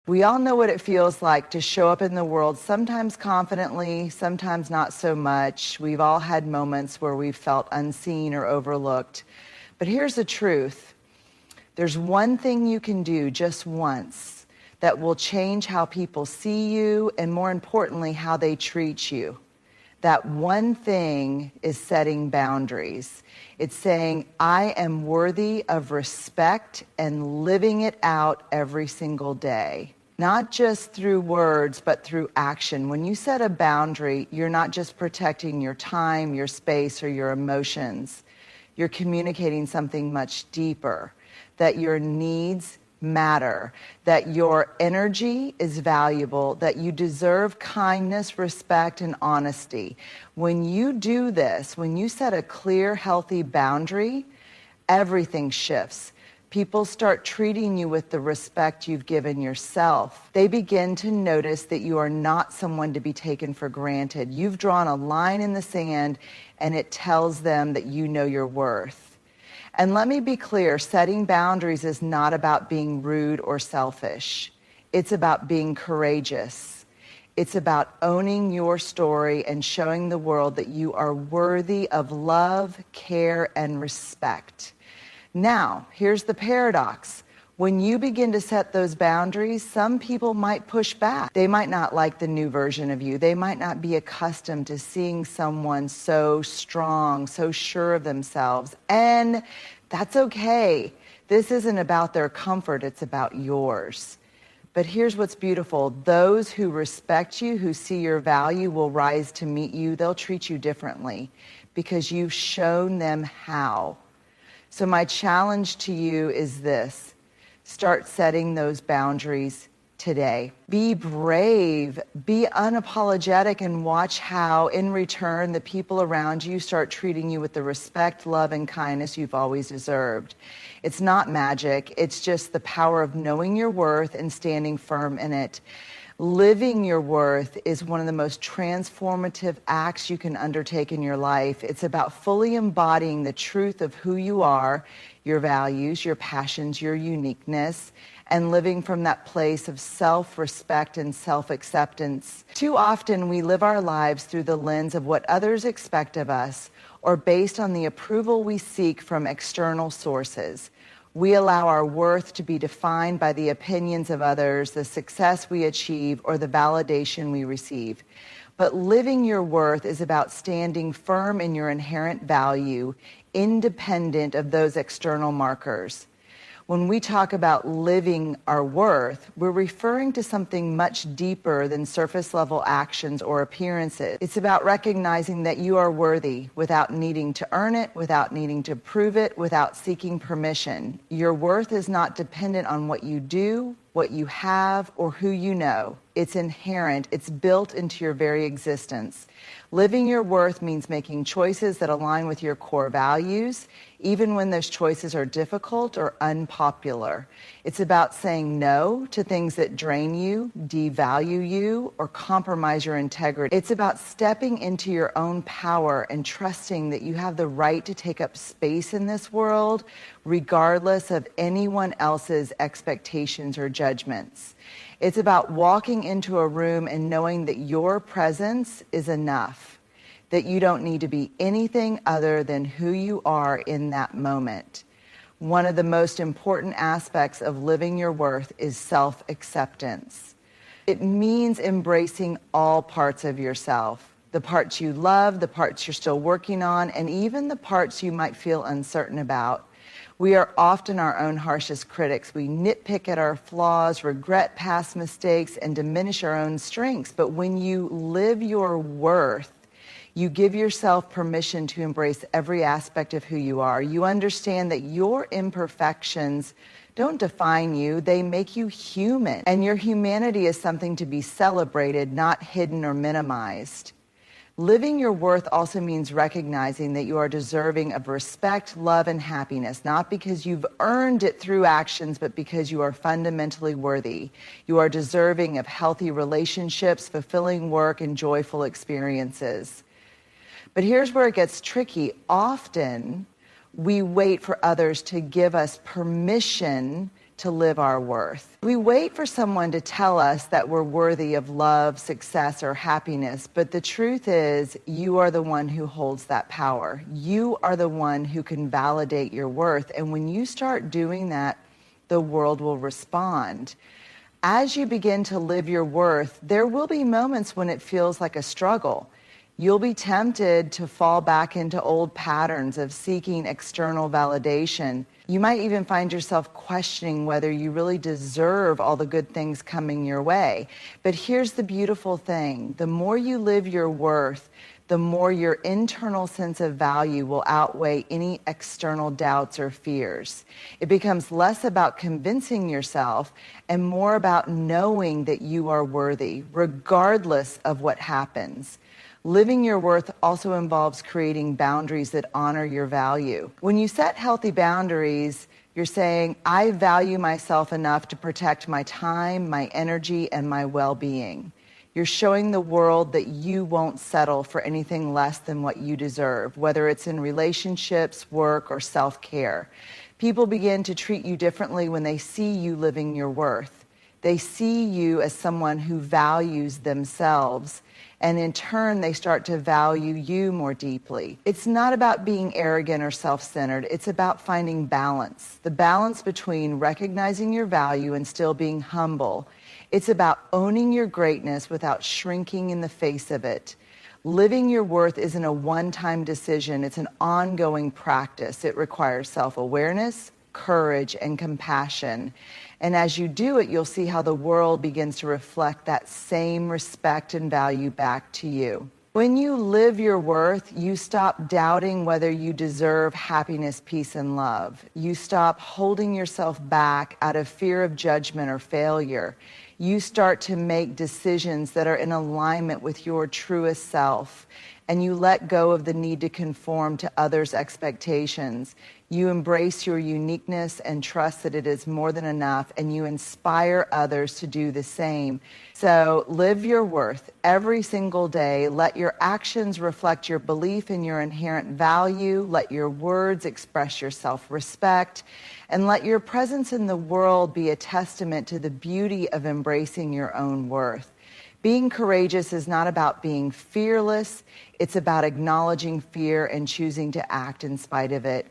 We all know what it feels like to show up in the world, sometimes confidently, sometimes not so much. We've all had moments where we've felt unseen or overlooked. But here's the truth. There's one thing you can do just once that will change how people see you and, more importantly, how they treat you. That one thing is setting boundaries. It's saying, I am worthy of respect and living it out every single day. Not just through words, but through action. When you set a boundary, you're not just protecting your time, your space, or your emotions. You're communicating something much deeper, that your needs matter, that your energy is valuable, that you deserve kindness, respect, and honesty. When you do this, when you set a clear, healthy boundary, everything shifts. People start treating you with the respect you've given yourself. They begin to notice that you are not someone to be taken for granted. You've drawn a line in the sand, and it tells them that you know your worth. And let me be clear, setting boundaries is not about being rude or selfish. It's about being courageous. It's about owning your story and showing the world that you are worthy of love, care, and respect. Now, here's the paradox. When you begin to set those boundaries, some people might push back. They might not like the new version of you. They might not be accustomed to seeing someone so strong, so sure of themselves. And that's okay. This isn't about their comfort, it's about yours. But here's what's beautiful. Those who respect you, who see your value, will rise to meet you. They'll treat you differently because you've shown them how. So my challenge to you is this. Start setting those boundaries today. Be brave, be unapologetic, and watch how, in return, the people around you start treating you with the respect, love, and kindness you've always deserved. It's not magic. It's just the power of knowing your worth and standing firm in it. Living your worth is one of the most transformative acts you can undertake in your life. It's about fully embodying the truth of who you are, your values, your passions, your uniqueness, and living from that place of self-respect and self-acceptance. Too often we live our lives through the lens of what others expect of us or based on the approval we seek from external sources. We allow our worth to be defined by the opinions of others, the success we achieve, or the validation we receive. But living your worth is about standing firm in your inherent value, independent of those external markers. When we talk about living our worth, we're referring to something much deeper than surface-level actions or appearances. It's about recognizing that you are worthy without needing to earn it, without needing to prove it, without seeking permission. Your worth is not dependent on what you do, what you have, or who you know. It's inherent. It's built into your very existence. Living your worth means making choices that align with your core values, even when those choices are difficult or unpopular. It's about saying no to things that drain you, devalue you, or compromise your integrity. It's about stepping into your own power and trusting that you have the right to take up space in this world, regardless of anyone else's expectations or judgments. It's about walking into a room and knowing that your presence is enough, that you don't need to be anything other than who you are in that moment. One of the most important aspects of living your worth is self-acceptance. It means embracing all parts of yourself, the parts you love, the parts you're still working on, and even the parts you might feel uncertain about. We are often our own harshest critics. We nitpick at our flaws, regret past mistakes, and diminish our own strengths. But when you live your worth, you give yourself permission to embrace every aspect of who you are. You understand that your imperfections don't define you, they make you human. And your humanity is something to be celebrated, not hidden or minimized. Living your worth also means recognizing that you are deserving of respect, love, and happiness, not because you've earned it through actions, but because you are fundamentally worthy. You are deserving of healthy relationships, fulfilling work, and joyful experiences. But here's where it gets tricky. Often, we wait for others to give us permission to live our worth. We wait for someone to tell us that we're worthy of love, success, or happiness, but the truth is, you are the one who holds that power. You are the one who can validate your worth, and when you start doing that, the world will respond. As you begin to live your worth, there will be moments when it feels like a struggle. You'll be tempted to fall back into old patterns of seeking external validation. You might even find yourself questioning whether you really deserve all the good things coming your way. But here's the beautiful thing. The more you live your worth, the more your internal sense of value will outweigh any external doubts or fears. It becomes less about convincing yourself and more about knowing that you are worthy, regardless of what happens. Living your worth also involves creating boundaries that honor your value. When you set healthy boundaries, you're saying, I value myself enough to protect my time, my energy, and my well-being. You're showing the world that you won't settle for anything less than what you deserve, whether it's in relationships, work, or self-care. People begin to treat you differently when they see you living your worth. They see you as someone who values themselves, and in turn, they start to value you more deeply. It's not about being arrogant or self-centered. It's about finding balance, the balance between recognizing your value and still being humble. It's about owning your greatness without shrinking in the face of it. Living your worth isn't a one-time decision. It's an ongoing practice. It requires self-awareness, courage, and compassion. And as you do it, you'll see how the world begins to reflect that same respect and value back to you. When you live your worth, you stop doubting whether you deserve happiness, peace, and love. You stop holding yourself back out of fear of judgment or failure. You start to make decisions that are in alignment with your truest self, and you let go of the need to conform to others' expectations. You embrace your uniqueness and trust that it is more than enough, and you inspire others to do the same. So live your worth every single day. Let your actions reflect your belief in your inherent value. Let your words express your self-respect. And let your presence in the world be a testament to the beauty of embracing your own worth. Being courageous is not about being fearless. It's about acknowledging fear and choosing to act in spite of it.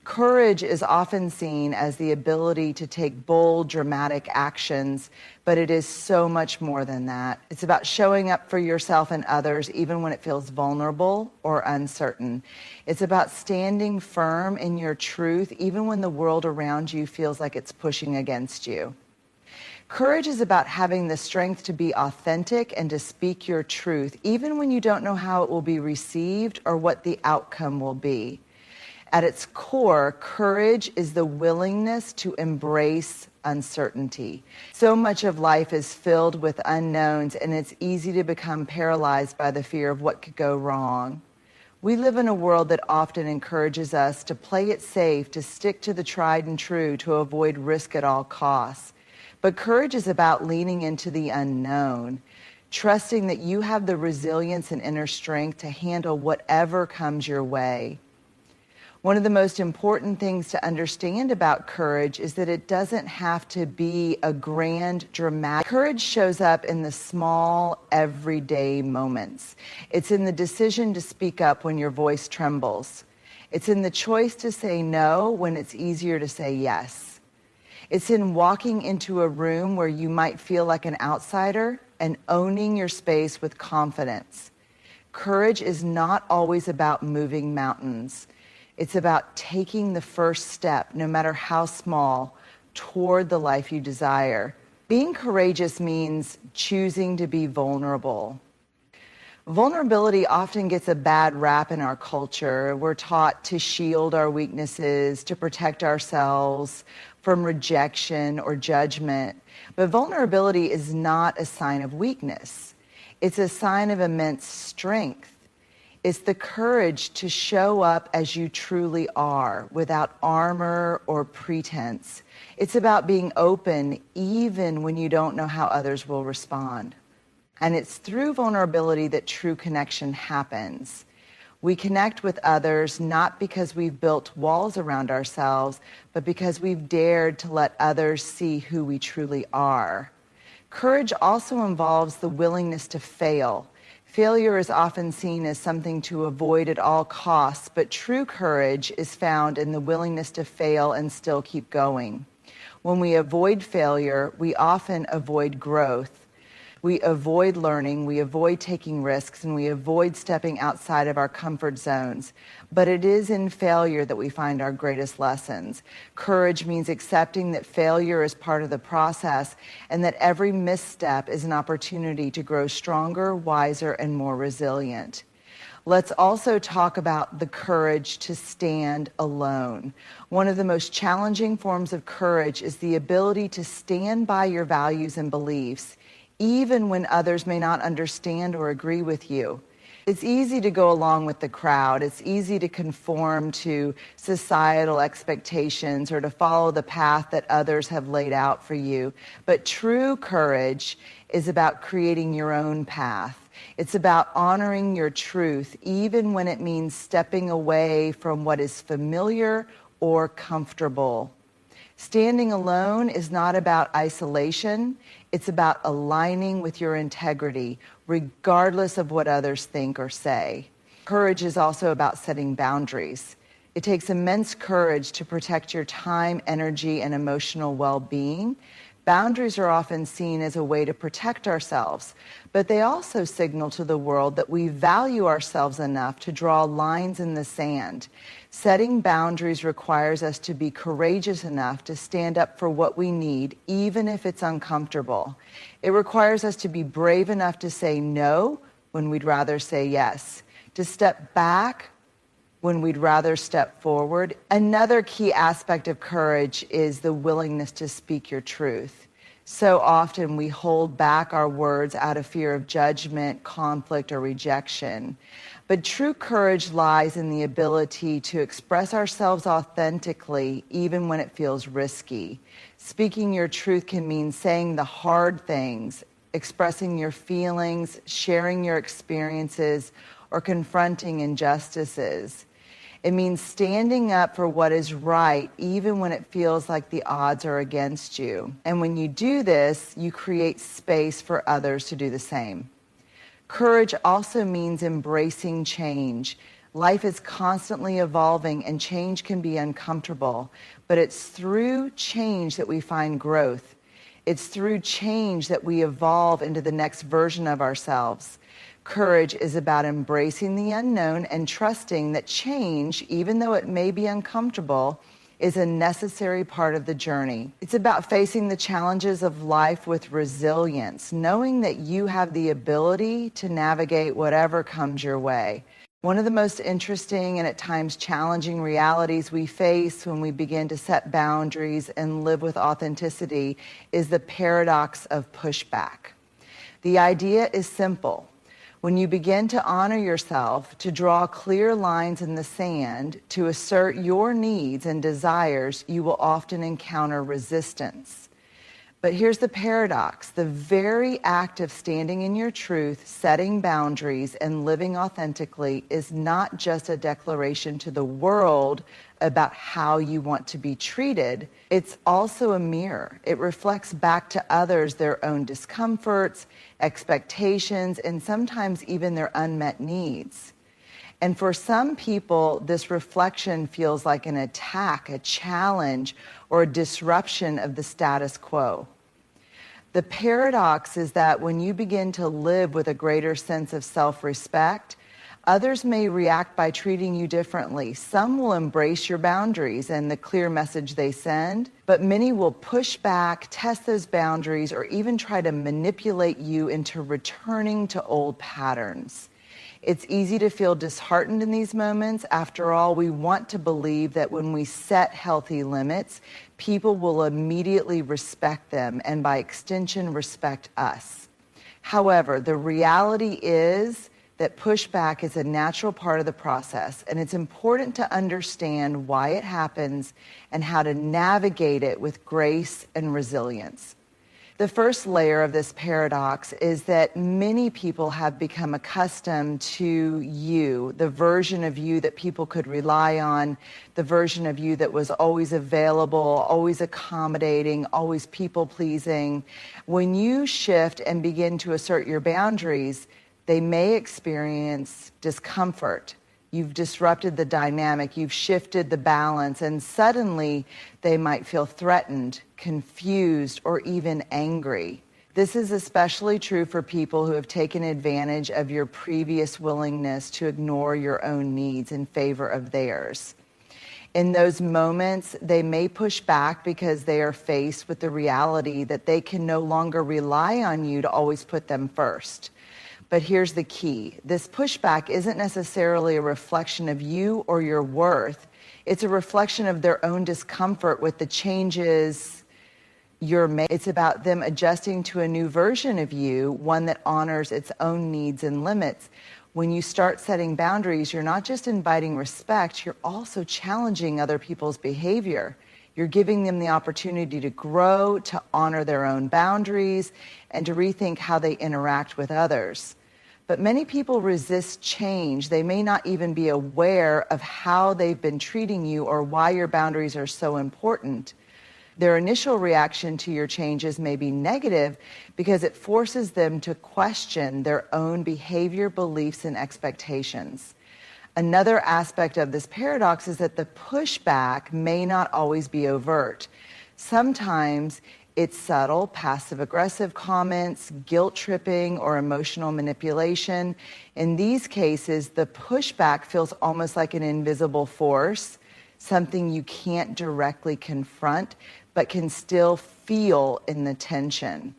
Courage is often seen as the ability to take bold, dramatic actions, but it is so much more than that. It's about showing up for yourself and others even when it feels vulnerable or uncertain. It's about standing firm in your truth even when the world around you feels like it's pushing against you. Courage is about having the strength to be authentic and to speak your truth, even when you don't know how it will be received or what the outcome will be. At its core, courage is the willingness to embrace uncertainty. So much of life is filled with unknowns, and it's easy to become paralyzed by the fear of what could go wrong. We live in a world that often encourages us to play it safe, to stick to the tried and true, to avoid risk at all costs. But courage is about leaning into the unknown, trusting that you have the resilience and inner strength to handle whatever comes your way. One of the most important things to understand about courage is that it doesn't have to be a grand, dramatic. Courage shows up in the small, everyday moments. It's in the decision to speak up when your voice trembles. It's in the choice to say no when it's easier to say yes. It's in walking into a room where you might feel like an outsider and owning your space with confidence. Courage is not always about moving mountains. It's about taking the first step, no matter how small, toward the life you desire. Being courageous means choosing to be vulnerable. Vulnerability often gets a bad rap in our culture. We're taught to shield our weaknesses, to protect ourselves from rejection or judgment. But vulnerability is not a sign of weakness. It's a sign of immense strength. It's the courage to show up as you truly are, without armor or pretense. It's about being open even when you don't know how others will respond. And it's through vulnerability that true connection happens. We connect with others not because we've built walls around ourselves, but because we've dared to let others see who we truly are. Courage also involves the willingness to fail. Failure is often seen as something to avoid at all costs, but true courage is found in the willingness to fail and still keep going. When we avoid failure, we often avoid growth. We avoid learning, we avoid taking risks, and we avoid stepping outside of our comfort zones. But it is in failure that we find our greatest lessons. Courage means accepting that failure is part of the process and that every misstep is an opportunity to grow stronger, wiser, and more resilient. Let's also talk about the courage to stand alone. One of the most challenging forms of courage is the ability to stand by your values and beliefs, even when others may not understand or agree with you. It's easy to go along with the crowd. It's easy to conform to societal expectations or to follow the path that others have laid out for you. But true courage is about creating your own path. It's about honoring your truth, even when it means stepping away from what is familiar or comfortable. Standing alone is not about isolation. It's about aligning with your integrity, regardless of what others think or say. Courage is also about setting boundaries. It takes immense courage to protect your time, energy, and emotional well-being. Boundaries are often seen as a way to protect ourselves, but they also signal to the world that we value ourselves enough to draw lines in the sand. Setting boundaries requires us to be courageous enough to stand up for what we need, even if it's uncomfortable. It requires us to be brave enough to say no when we'd rather say yes, to step back when we'd rather step forward. Another key aspect of courage is the willingness to speak your truth. So often we hold back our words out of fear of judgment, conflict, or rejection. But true courage lies in the ability to express ourselves authentically, even when it feels risky. Speaking your truth can mean saying the hard things, expressing your feelings, sharing your experiences, or confronting injustices. It means standing up for what is right, even when it feels like the odds are against you. And when you do this, you create space for others to do the same. Courage also means embracing change. Life is constantly evolving and change can be uncomfortable, but it's through change that we find growth. It's through change that we evolve into the next version of ourselves. Courage is about embracing the unknown and trusting that change, even though it may be uncomfortable, is a necessary part of the journey. It's about facing the challenges of life with resilience, knowing that you have the ability to navigate whatever comes your way. One of the most interesting and at times challenging realities we face when we begin to set boundaries and live with authenticity is the paradox of pushback. The idea is simple. When you begin to honor yourself, to draw clear lines in the sand, to assert your needs and desires, you will often encounter resistance. But here's the paradox. The very act of standing in your truth, setting boundaries, and living authentically is not just a declaration to the world about how you want to be treated. It's also a mirror. It reflects back to others their own discomforts, expectations, and sometimes even their unmet needs. And for some people, this reflection feels like an attack, a challenge, or a disruption of the status quo. The paradox is that when you begin to live with a greater sense of self-respect, others may react by treating you differently. Some will embrace your boundaries and the clear message they send, but many will push back, test those boundaries, or even try to manipulate you into returning to old patterns. It's easy to feel disheartened in these moments. After all, we want to believe that when we set healthy limits, people will immediately respect them and by extension respect us. However, the reality is that pushback is a natural part of the process, and it's important to understand why it happens and how to navigate it with grace and resilience. The first layer of this paradox is that many people have become accustomed to you, the version of you that people could rely on, the version of you that was always available, always accommodating, always people-pleasing. When you shift and begin to assert your boundaries, they may experience discomfort. You've disrupted the dynamic, you've shifted the balance, and suddenly they might feel threatened, confused, or even angry. This is especially true for people who have taken advantage of your previous willingness to ignore your own needs in favor of theirs. In those moments, they may push back because they are faced with the reality that they can no longer rely on you to always put them first. But here's the key. This pushback isn't necessarily a reflection of you or your worth. It's a reflection of their own discomfort with the changes you're making. It's about them adjusting to a new version of you, one that honors its own needs and limits. When you start setting boundaries, you're not just inviting respect, you're also challenging other people's behavior. You're giving them the opportunity to grow, to honor their own boundaries, and to rethink how they interact with others. But many people resist change. They may not even be aware of how they've been treating you or why your boundaries are so important. Their initial reaction to your changes may be negative because it forces them to question their own behavior, beliefs, and expectations. Another aspect of this paradox is that the pushback may not always be overt. Sometimes it's subtle, passive-aggressive comments, guilt-tripping, or emotional manipulation. In these cases, the pushback feels almost like an invisible force, something you can't directly confront, but can still feel in the tension.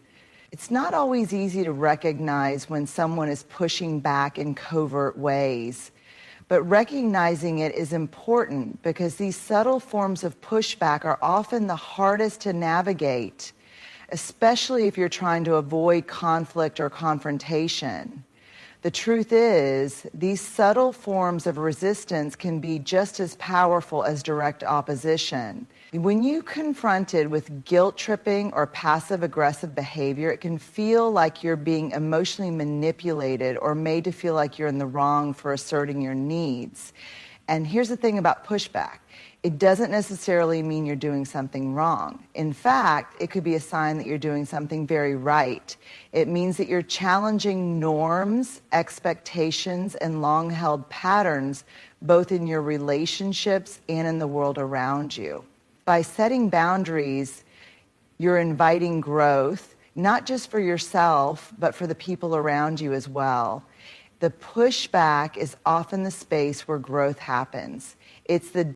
It's not always easy to recognize when someone is pushing back in covert ways. But recognizing it is important because these subtle forms of pushback are often the hardest to navigate, especially if you're trying to avoid conflict or confrontation. The truth is, these subtle forms of resistance can be just as powerful as direct opposition. When you're confronted with guilt-tripping or passive-aggressive behavior, it can feel like you're being emotionally manipulated or made to feel like you're in the wrong for asserting your needs. And here's the thing about pushback. It doesn't necessarily mean you're doing something wrong. In fact, it could be a sign that you're doing something very right. It means that you're challenging norms, expectations, and long-held patterns, both in your relationships and in the world around you. By setting boundaries, you're inviting growth, not just for yourself, but for the people around you as well. The pushback is often the space where growth happens. It's the